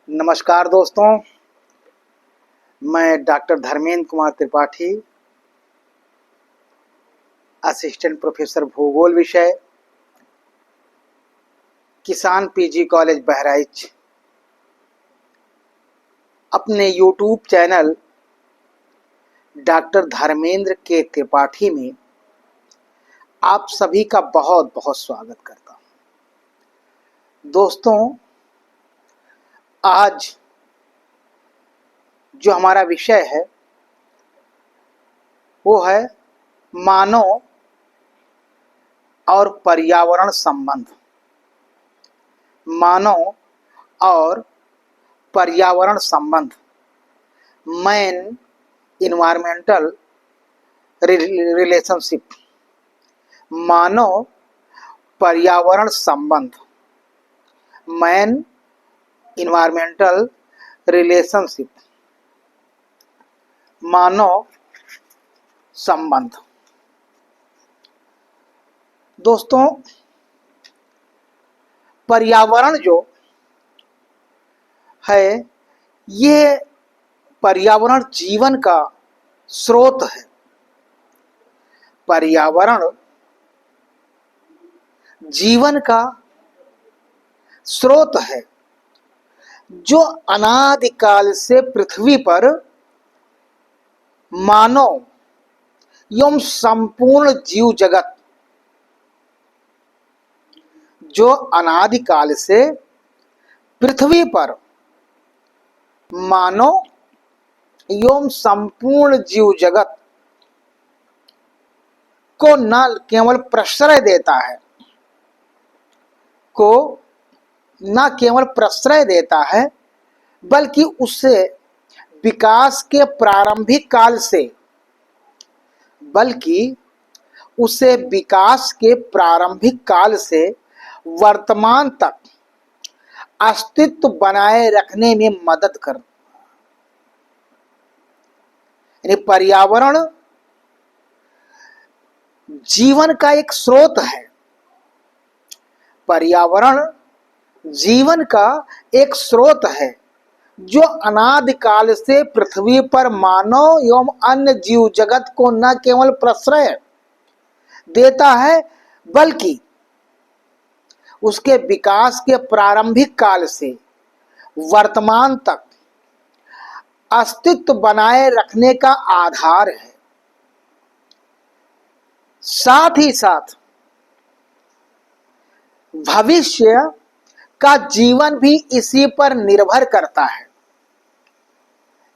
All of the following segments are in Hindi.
नमस्कार दोस्तों, मैं doctor Dharmendra Kumar Tripathi, assistant professor भूगोल विषय, किसान पीजी कॉलेज बहराइच, अपने यूट्यूब चैनल डॉक्टर धर्मेंद्र के त्रिपाठी में आप सभी का बहुत बहुत स्वागत करता हूँ। दोस्तों, आज जो हमारा विषय है वो है मानव और पर्यावरण संबंध। मानव और पर्यावरण संबंध, मैन इन्वायरमेंटल रिलेशनशिप। मानव पर्यावरण संबंध, मैन इन्वायरमेंटल रिलेशनशिप। मानव संबंध। दोस्तों, पर्यावरण जो है ये पर्यावरण जीवन का स्रोत है। पर्यावरण जीवन का स्रोत है जो अनादिकाल से पृथ्वी पर मानव एवं संपूर्ण जीव जगत, जो अनादिकाल से पृथ्वी पर मानव एवं संपूर्ण जीव जगत को न केवल प्रश्रय देता है, बल्कि उसे विकास के प्रारंभिक काल से वर्तमान तक अस्तित्व बनाए रखने में मदद कर। यानी पर्यावरण जीवन का एक स्रोत है। पर्यावरण जीवन का एक स्रोत है जो अनादिकाल से पृथ्वी पर मानव एवं अन्य जीव जगत को न केवल प्रश्रय देता है, बल्कि उसके विकास के प्रारंभिक काल से वर्तमान तक अस्तित्व बनाए रखने का आधार है। साथ ही साथ भविष्य का जीवन भी इसी पर निर्भर करता है।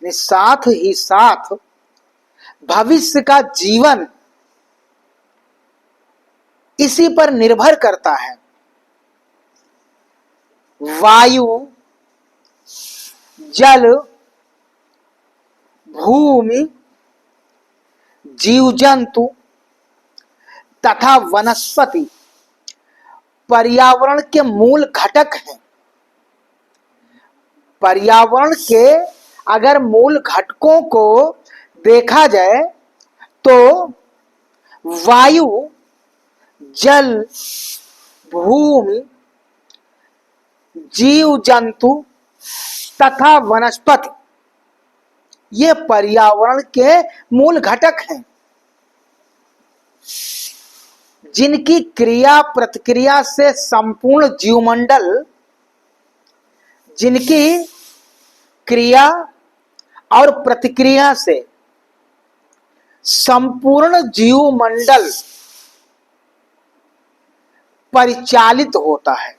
साथ ही साथ भविष्य का जीवन इसी पर निर्भर करता है। वायु, जल, भूमि, जीव जंतु तथा वनस्पति पर्यावरण के मूल घटक हैं। पर्यावरण के अगर मूल घटकों को देखा जाए तो वायु, जल, भूमि, जीव जंतु तथा वनस्पति ये पर्यावरण के मूल घटक हैं, जिनकी क्रिया प्रतिक्रिया से संपूर्ण जीवमंडल, जिनकी क्रिया और प्रतिक्रिया से संपूर्ण जीवमंडल परिचालित होता है।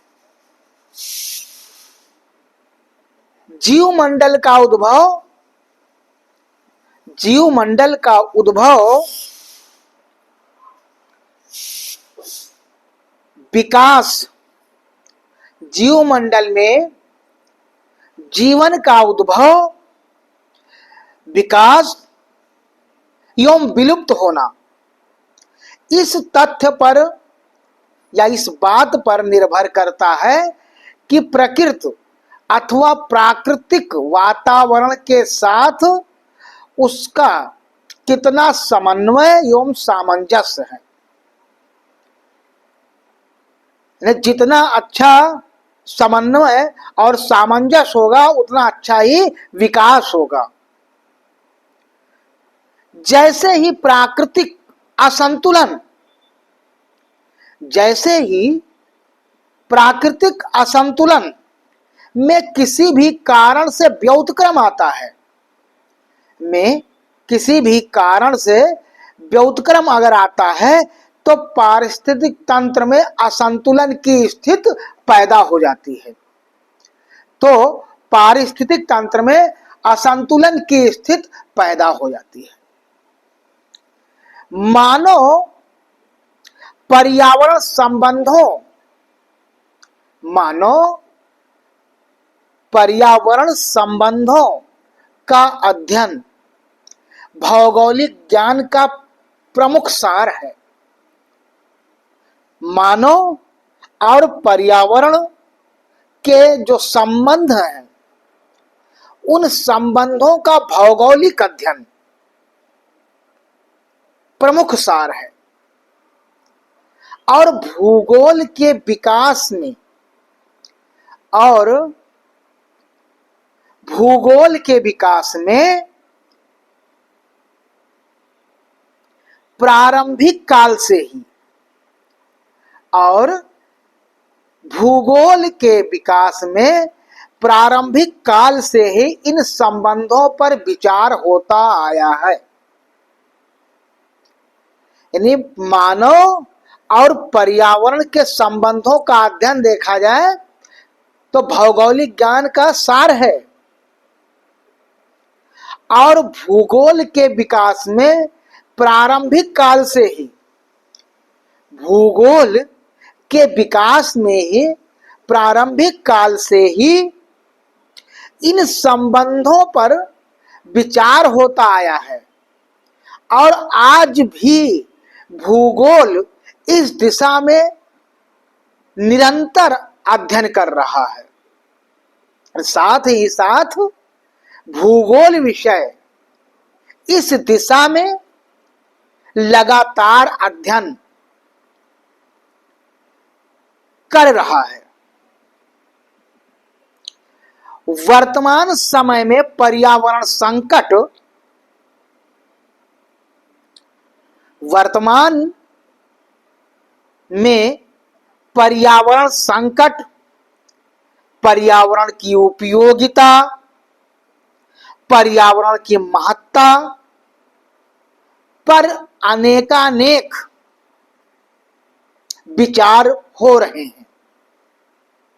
जीवमंडल का उद्भव विकास, जीवमंडल में जीवन का उद्भव, विकास एवं विलुप्त होना, इस तथ्य पर या इस बात पर निर्भर करता है कि प्रकृति अथवा प्राकृतिक वातावरण के साथ उसका कितना समन्वय एवं सामंजस्य है। जितना अच्छा समन्वय और सामंजस्य होगा उतना अच्छा ही विकास होगा। जैसे ही प्राकृतिक असंतुलन, जैसे ही प्राकृतिक असंतुलन में किसी भी कारण से व्युत्क्रम आता है, में किसी भी कारण से व्युत्क्रम अगर आता है तो पारिस्थितिक तंत्र में असंतुलन की स्थिति पैदा हो जाती है। तो पारिस्थितिक तंत्र में असंतुलन की स्थिति पैदा हो जाती है। मानव पर्यावरण संबंधों, मानव पर्यावरण संबंधों का अध्ययन भौगोलिक ज्ञान का प्रमुख सार है। मानव और पर्यावरण के जो संबंध हैं, उन संबंधों का भौगोलिक अध्ययन प्रमुख सार है। और भूगोल के विकास में और भूगोल के विकास में प्रारंभिक काल से ही, और भूगोल के विकास में प्रारंभिक काल से ही इन संबंधों पर विचार होता आया है। यानी मानव और पर्यावरण के संबंधों का अध्ययन देखा जाए तो भौगोलिक ज्ञान का सार है। और भूगोल के विकास में प्रारंभिक काल से ही, भूगोल के विकास में ही प्रारंभिक काल से ही इन संबंधों पर विचार होता आया है। और आज भी भूगोल इस दिशा में निरंतर अध्ययन कर रहा है। साथ ही साथ भूगोल विषय इस दिशा में लगातार अध्ययन कर रहा है। वर्तमान समय में पर्यावरण संकट, वर्तमान में पर्यावरण संकट, पर्यावरण की उपयोगिता, पर्यावरण की महत्ता पर अनेकानेक विचार हो रहे हैं।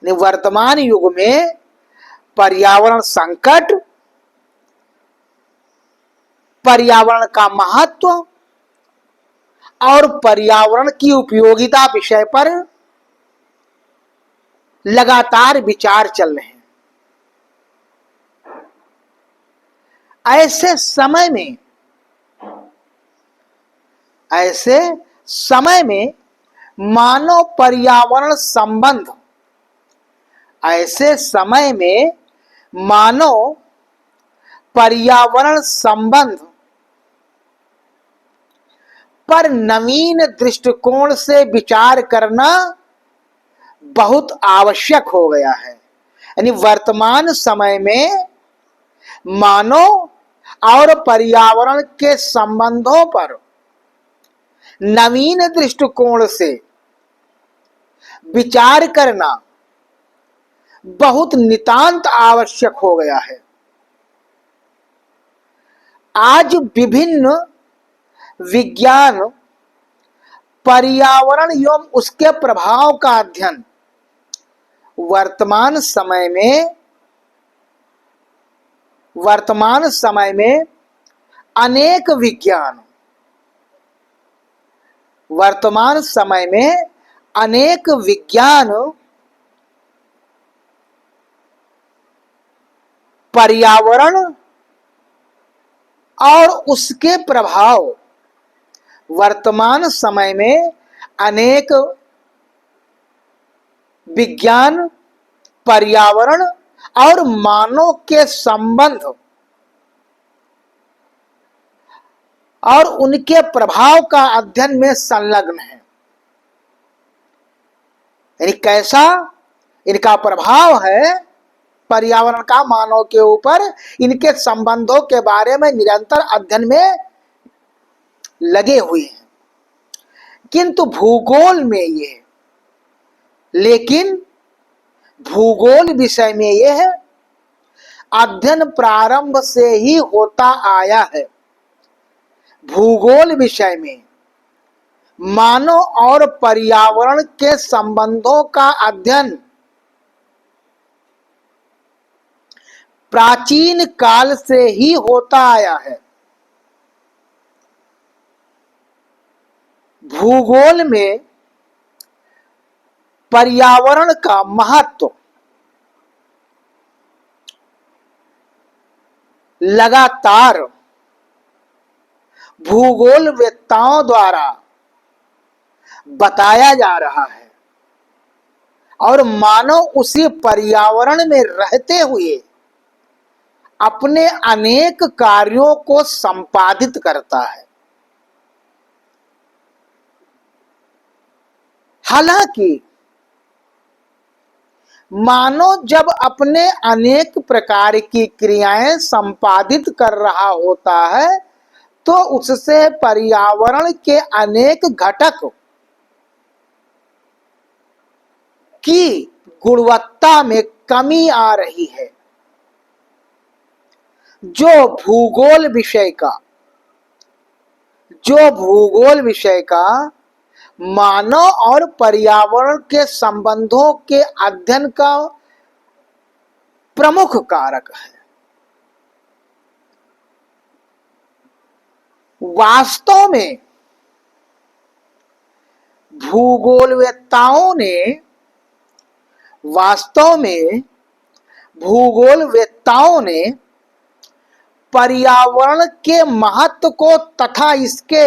वर्तमान युग में पर्यावरण संकट, पर्यावरण का महत्व और पर्यावरण की उपयोगिता विषय पर लगातार विचार चल रहे हैं। ऐसे समय में मानव पर्यावरण संबंध, ऐसे समय में मानव पर्यावरण संबंध पर नवीन दृष्टिकोण से विचार करना बहुत आवश्यक हो गया है। यानी वर्तमान समय में मानव और पर्यावरण के संबंधों पर नवीन दृष्टिकोण से विचार करना बहुत नितांत आवश्यक हो गया है। आज विभिन्न विज्ञान पर्यावरण एवं उसके प्रभाव का अध्ययन वर्तमान समय में अनेक विज्ञान, वर्तमान समय में अनेक विज्ञान पर्यावरण और उसके प्रभाव, वर्तमान समय में अनेक विज्ञान पर्यावरण और मानव के संबंध और उनके प्रभाव का अध्ययन में संलग्न है। यानी कैसा इनका प्रभाव है पर्यावरण का मानव के ऊपर, इनके संबंधों के बारे में निरंतर अध्ययन में लगे हुए हैं। किंतु भूगोल में ये, लेकिन भूगोल विषय में यह है अध्ययन प्रारंभ से ही होता आया है। भूगोल विषय में मानव और पर्यावरण के संबंधों का अध्ययन प्राचीन काल से ही होता आया है। भूगोल में पर्यावरण का महत्व लगातार भूगोलवेत्ताओं द्वारा बताया जा रहा है और मानव उसी पर्यावरण में रहते हुए अपने अनेक कार्यों को संपादित करता है। हालांकि मानव जब अपने अनेक प्रकार की क्रियाएं संपादित कर रहा होता है तो उससे पर्यावरण के अनेक घटक की गुणवत्ता में कमी आ रही है। जो भूगोल विषय का मानव और पर्यावरण के संबंधों के अध्ययन का प्रमुख कारक है। वास्तव में भूगोलवेत्ताओं ने पर्यावरण के महत्व को तथा इसके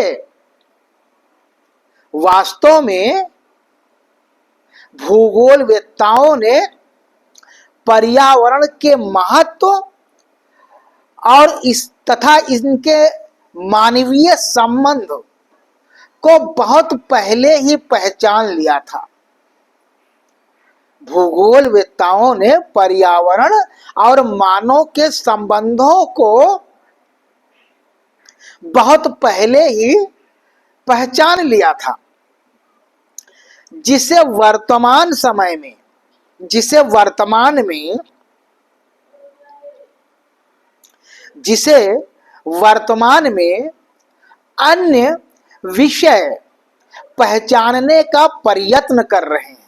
पर्यावरण के महत्व और इनके मानवीय संबंध को बहुत पहले ही पहचान लिया था। भूगोलवेत्ताओं ने पर्यावरण और मानव के संबंधों को बहुत पहले ही पहचान लिया था, जिसे वर्तमान में अन्य विषय पहचानने का प्रयत्न कर रहे हैं।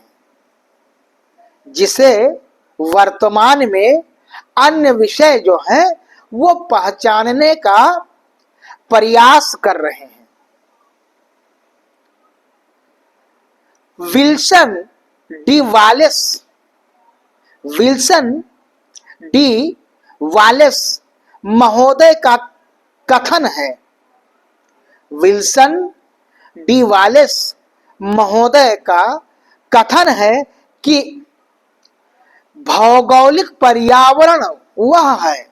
जिसे वर्तमान में अन्य विषय जो हैं वो पहचानने का प्रयास कर रहे हैं। विल्सन डी वालेस महोदय का कथन है। विल्सन डी वालेस महोदय का कथन है कि भौगोलिक पर्यावरण वह है।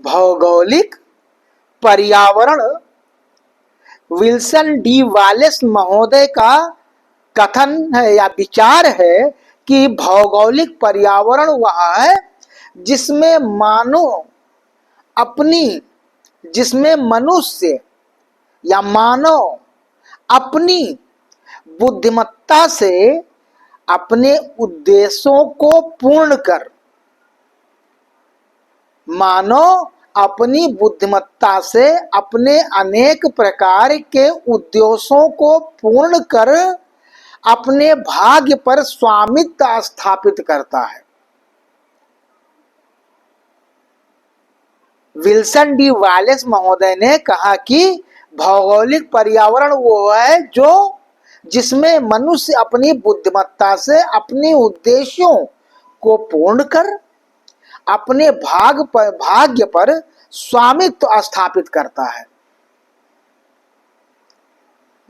भौगोलिक पर्यावरण विल्सन डी वालेस महोदय का कथन है या विचार है कि भौगोलिक पर्यावरण वह है जिसमें मनुष्य या मानव अपनी बुद्धिमत्ता से अपने उद्देश्यों को पूर्ण कर अपने अनेक प्रकार के उद्देश्यों को पूर्ण कर अपने भाग्य पर स्वामित्व स्थापित करता है। विल्सन डी वालेस महोदय ने कहा कि भौगोलिक पर्यावरण वो है जिसमें मनुष्य अपनी बुद्धिमत्ता से अपने उद्देश्यों को पूर्ण कर अपने भाग्य पर स्वामित्व स्थापित करता है।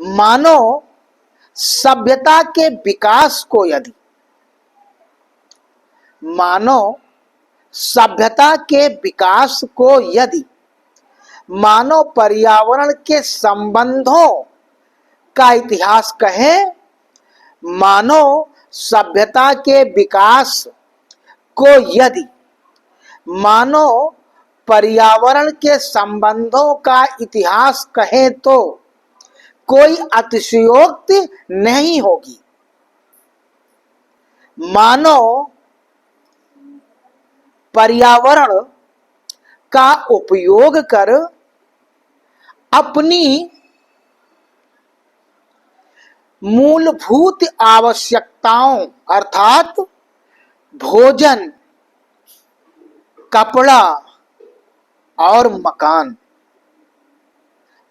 मानव सभ्यता के विकास को यदि मानव पर्यावरण के संबंधों का इतिहास कहें, मानव सभ्यता के विकास को यदि मानव पर्यावरण के संबंधों का इतिहास कहें तो कोई अतिशयोक्ति नहीं होगी। मानव पर्यावरण का उपयोग कर अपनी मूलभूत आवश्यकताओं अर्थात भोजन, कपड़ा और मकान,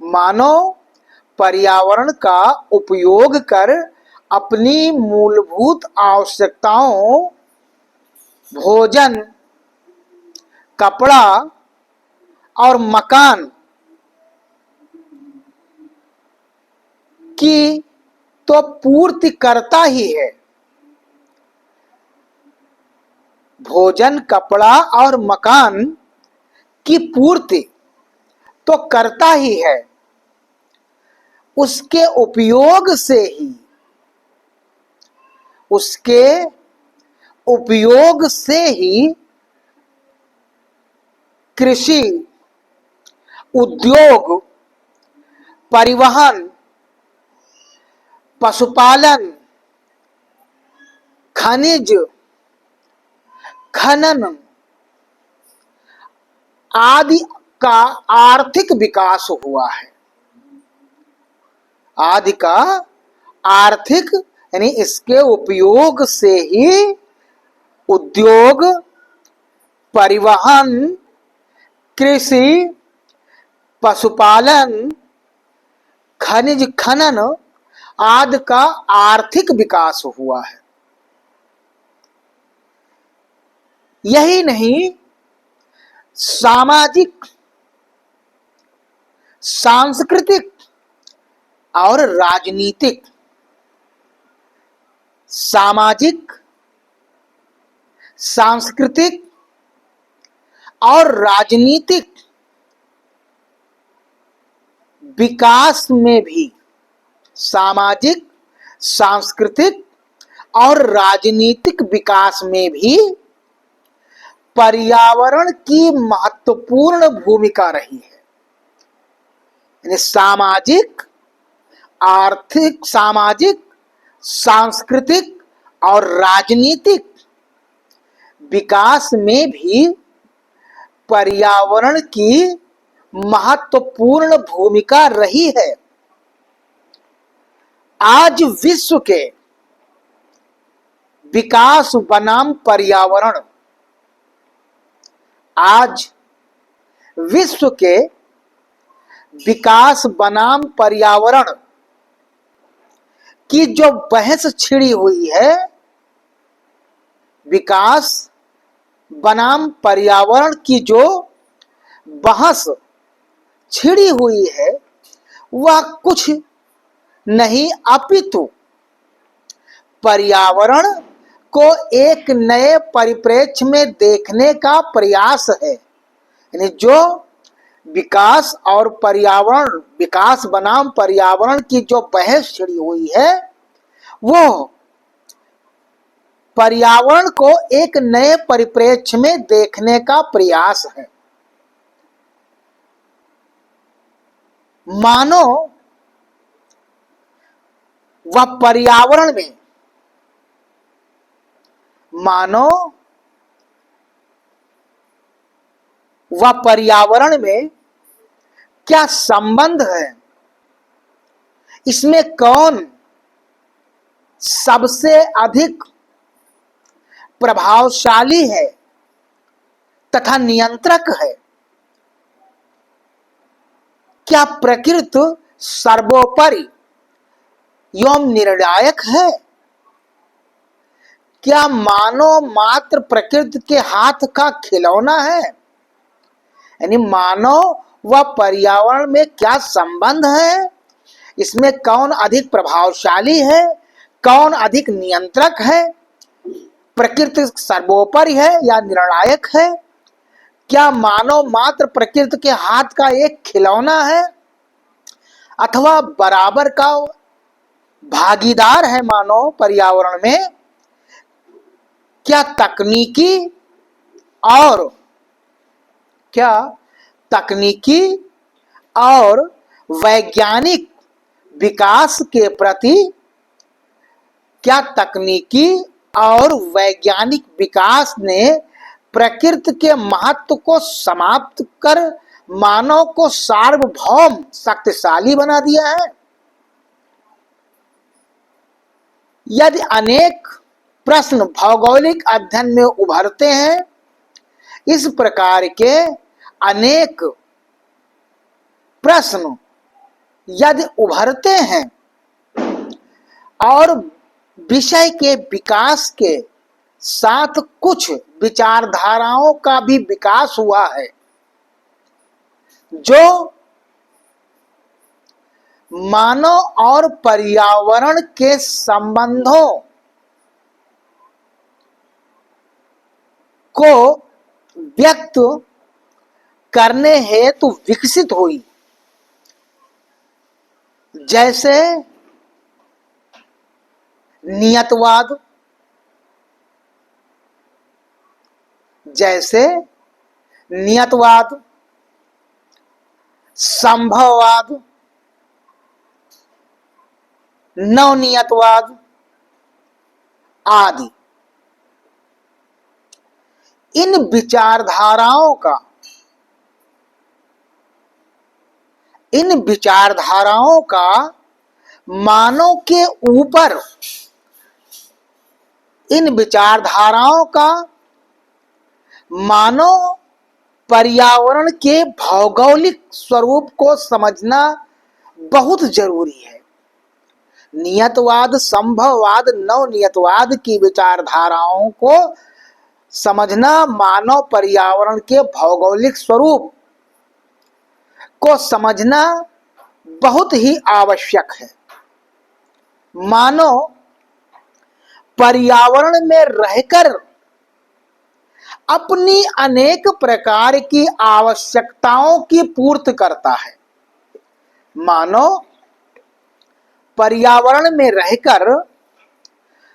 मानव पर्यावरण का उपयोग कर अपनी मूलभूत आवश्यकताओं भोजन, कपड़ा और मकान की तो पूर्ति करता ही है। भोजन, कपड़ा और मकान की पूर्ति तो करता ही है, उसके उपयोग से ही कृषि, उद्योग, परिवहन, पशुपालन, खनिज खनन आदि का आर्थिक विकास हुआ है। आदि का आर्थिक यानी इसके उपयोग से ही उद्योग, परिवहन, कृषि, पशुपालन, खनिज खनन आदि का आर्थिक विकास हुआ है। यही नहीं, सामाजिक, सांस्कृतिक और राजनीतिक, सामाजिक, सांस्कृतिक और राजनीतिक विकास में भी, सामाजिक, सांस्कृतिक और राजनीतिक विकास में भी पर्यावरण की महत्वपूर्ण भूमिका रही है। यानी सामाजिक, आर्थिक, सामाजिक, सांस्कृतिक और राजनीतिक विकास में भी पर्यावरण की महत्वपूर्ण भूमिका रही है। आज विश्व के विकास बनाम पर्यावरण, आज विश्व के विकास बनाम पर्यावरण की जो बहस छिड़ी हुई है, विकास बनाम पर्यावरण की जो बहस छिड़ी हुई है, वह कुछ नहीं अपितु पर्यावरण को एक नए परिप्रेक्ष्य में देखने का प्रयास है। यानी जो विकास और पर्यावरण, विकास बनाम पर्यावरण की जो बहस छिड़ी हुई है, वो पर्यावरण को एक नए परिप्रेक्ष्य में देखने का प्रयास है। मानो वह पर्यावरण में, मानो वह पर्यावरण में क्या संबंध है, इसमें कौन सबसे अधिक प्रभावशाली है तथा नियंत्रक है, क्या प्रकृति सर्वोपरि एवं निर्णायक है, क्या मानव मात्र प्रकृति के हाथ का खिलौना है। यानी मानव व पर्यावरण में क्या संबंध है, इसमें कौन अधिक प्रभावशाली है, कौन अधिक नियंत्रक है, प्रकृति सर्वोपरि है या निर्णायक है, क्या मानव मात्र प्रकृति के हाथ का एक खिलौना है अथवा बराबर का भागीदार है मानव पर्यावरण में, क्या तकनीकी और क्या तकनीकी और वैज्ञानिक विकास के प्रति क्या तकनीकी और वैज्ञानिक विकास ने प्रकृति के महत्व को समाप्त कर मानव को सार्वभौम शक्तिशाली बना दिया है? यदि अनेक प्रश्न भौगोलिक अध्ययन में उभरते हैं, इस प्रकार के अनेक प्रश्न यदि उभरते हैं और विषय के विकास के साथ कुछ विचारधाराओं का भी विकास हुआ है जो मानव और पर्यावरण के संबंधों को व्यक्त करने हेतु विकसित हुई, जैसे नियतवाद, संभववाद, नवनियतवाद आदि। इन विचारधाराओं का मानव के ऊपर, इन विचारधाराओं का मानव पर्यावरण के भौगोलिक स्वरूप को समझना बहुत जरूरी है। नियतवाद, संभववाद, नवनियतवाद की विचारधाराओं को समझना मानव पर्यावरण के भौगोलिक स्वरूप को समझना बहुत ही आवश्यक है। मानव पर्यावरण में रहकर अपनी अनेक प्रकार की आवश्यकताओं की पूर्ति करता है। मानव पर्यावरण में रहकर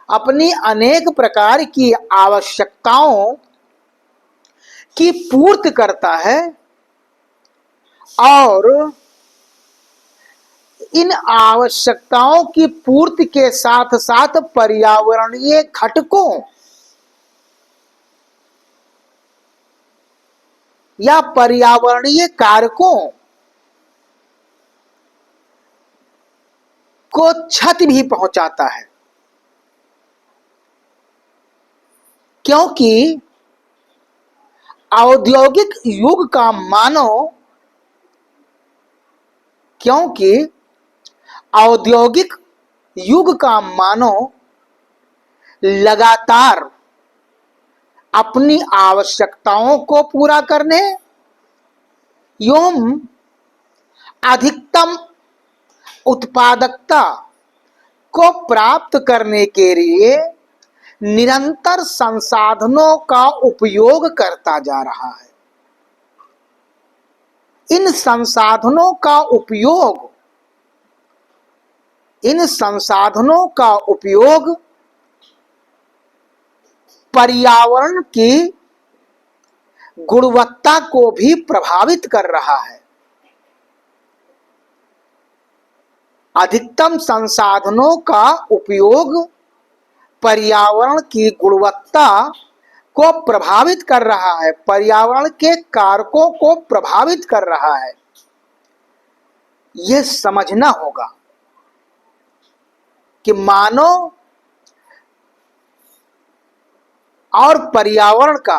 अपनी अनेक प्रकार की आवश्यकताओं की पूर्ति करता है और इन आवश्यकताओं की पूर्ति के साथ साथ पर्यावरणीय घटकों या पर्यावरणीय कारकों को क्षति भी पहुंचाता है, क्योंकि औद्योगिक युग का मानव लगातार अपनी आवश्यकताओं को पूरा करने एवं अधिकतम उत्पादकता को प्राप्त करने के लिए निरंतर संसाधनों का उपयोग करता जा रहा है। इन संसाधनों का उपयोग पर्यावरण की गुणवत्ता को भी प्रभावित कर रहा है। अधिकतम संसाधनों का उपयोग पर्यावरण की गुणवत्ता को प्रभावित कर रहा है, पर्यावरण के कारकों को प्रभावित कर रहा है। यह समझना होगा कि मानव और पर्यावरण का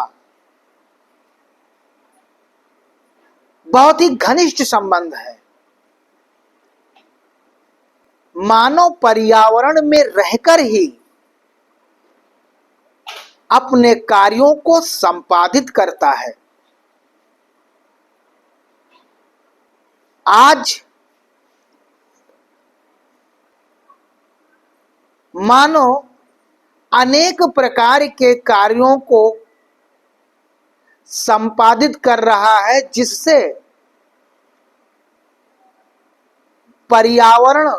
बहुत ही घनिष्ठ संबंध है। मानव पर्यावरण में रहकर ही अपने कार्यों को संपादित करता है। आज मानव अनेक प्रकार के कार्यों को संपादित कर रहा है, जिससे पर्यावरण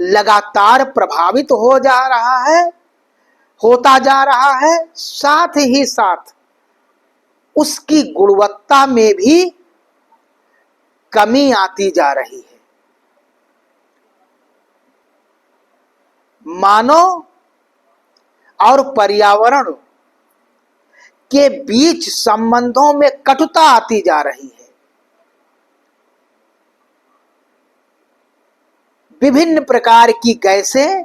लगातार प्रभावित हो जा रहा है, होता जा रहा है, साथ ही साथ उसकी गुणवत्ता में भी कमी आती जा रही है। मानव और पर्यावरण के बीच संबंधों में कटुता आती जा रही है। विभिन्न प्रकार की गैसें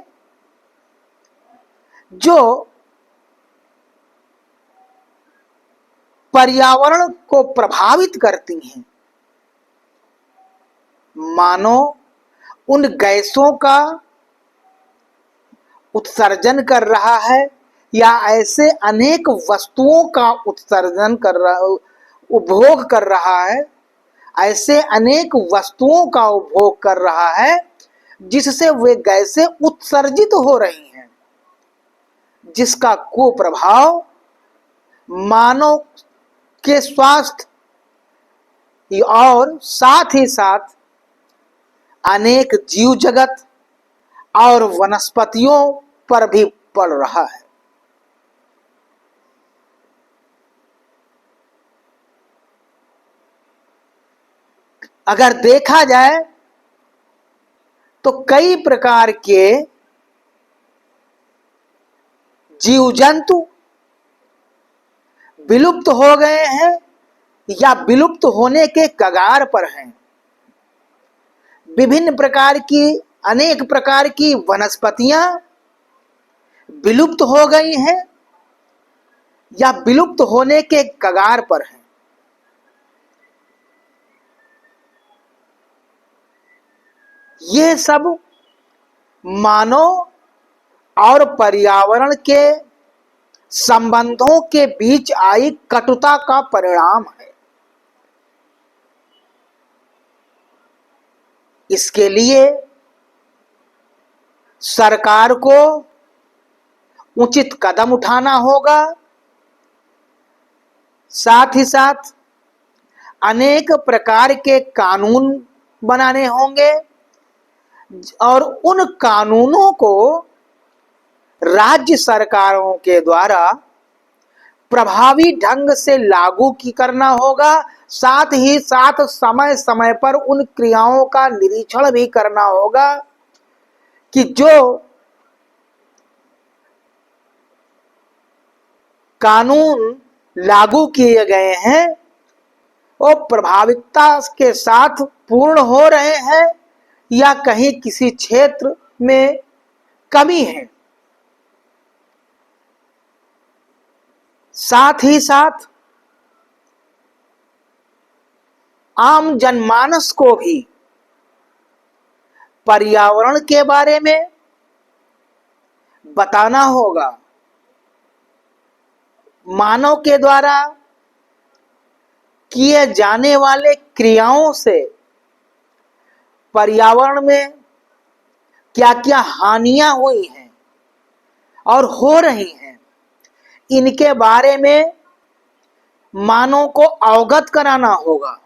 जो पर्यावरण को प्रभावित करती हैं, मानो उन गैसों का उत्सर्जन कर रहा है या ऐसे अनेक वस्तुओं का उत्सर्जन कर रहा, उपभोग कर रहा है, ऐसे अनेक वस्तुओं का उपभोग कर रहा है जिससे वे गैसें उत्सर्जित हो रही हैं, जिसका कुप्रभाव मानव के स्वास्थ्य और साथ ही साथ अनेक जीव जगत और वनस्पतियों पर भी पड़ रहा है। अगर देखा जाए तो कई प्रकार के जीव जंतु विलुप्त हो गए हैं या विलुप्त होने के कगार पर हैं। विभिन्न प्रकार की अनेक प्रकार की वनस्पतियां विलुप्त हो गई हैं या विलुप्त होने के कगार पर हैं। ये सब मानव और पर्यावरण के संबंधों के बीच आई कटुता का परिणाम है। इसके लिए सरकार को उचित कदम उठाना होगा, साथ ही साथ अनेक प्रकार के कानून बनाने होंगे और उन कानूनों को राज्य सरकारों के द्वारा प्रभावी ढंग से लागू करना होगा। साथ ही साथ समय समय पर उन क्रियाओं का निरीक्षण भी करना होगा कि जो कानून लागू किए गए हैं वो प्रभाविकता के साथ पूर्ण हो रहे हैं या कहीं किसी क्षेत्र में कमी है। साथ ही साथ आम जनमानस को भी पर्यावरण के बारे में बताना होगा। मानव के द्वारा किए जाने वाले क्रियाओं से पर्यावरण में क्या क्या हानियां हुई हैं और हो रही हैं, इनके बारे में मानव को अवगत कराना होगा।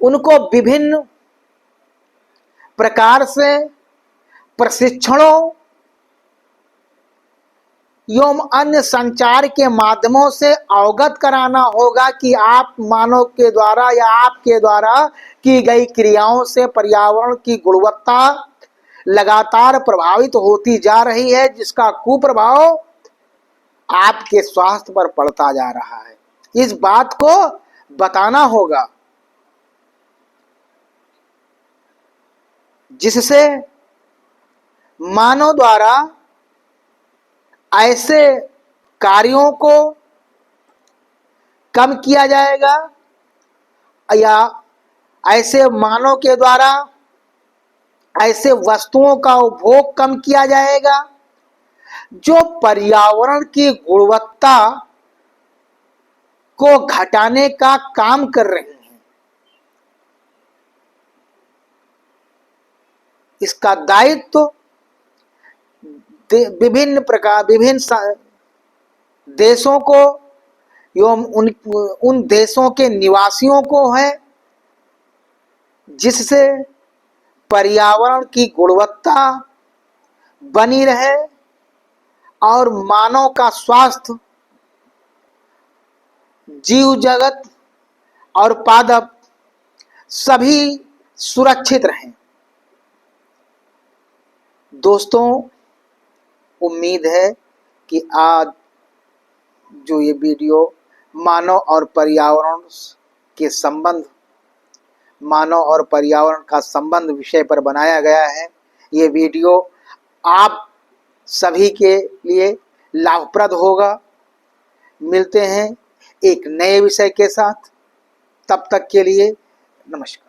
उनको विभिन्न प्रकार से प्रशिक्षणों एवं अन्य संचार के माध्यमों से अवगत कराना होगा कि आप मानव के द्वारा या आपके द्वारा की गई क्रियाओं से पर्यावरण की गुणवत्ता लगातार प्रभावित होती जा रही है, जिसका कुप्रभाव आपके स्वास्थ्य पर पड़ता जा रहा है। इस बात को बताना होगा जिससे मानव द्वारा ऐसे कार्यों को कम किया जाएगा या ऐसे मानव के द्वारा ऐसे वस्तुओं का उपभोग कम किया जाएगा जो पर्यावरण की गुणवत्ता को घटाने का काम कर रही हैं। इसका दायित्व विभिन्न देशों को एवं उन देशों के निवासियों को है जिससे पर्यावरण की गुणवत्ता बनी रहे और मानव का स्वास्थ्य, जीव जगत और पादप सभी सुरक्षित रहें। दोस्तों, उम्मीद है कि आज जो ये वीडियो मानव और पर्यावरण के संबंध, मानव और पर्यावरण का संबंध विषय पर बनाया गया है, ये वीडियो आप सभी के लिए लाभप्रद होगा। मिलते हैं एक नए विषय के साथ, तब तक के लिए नमस्कार।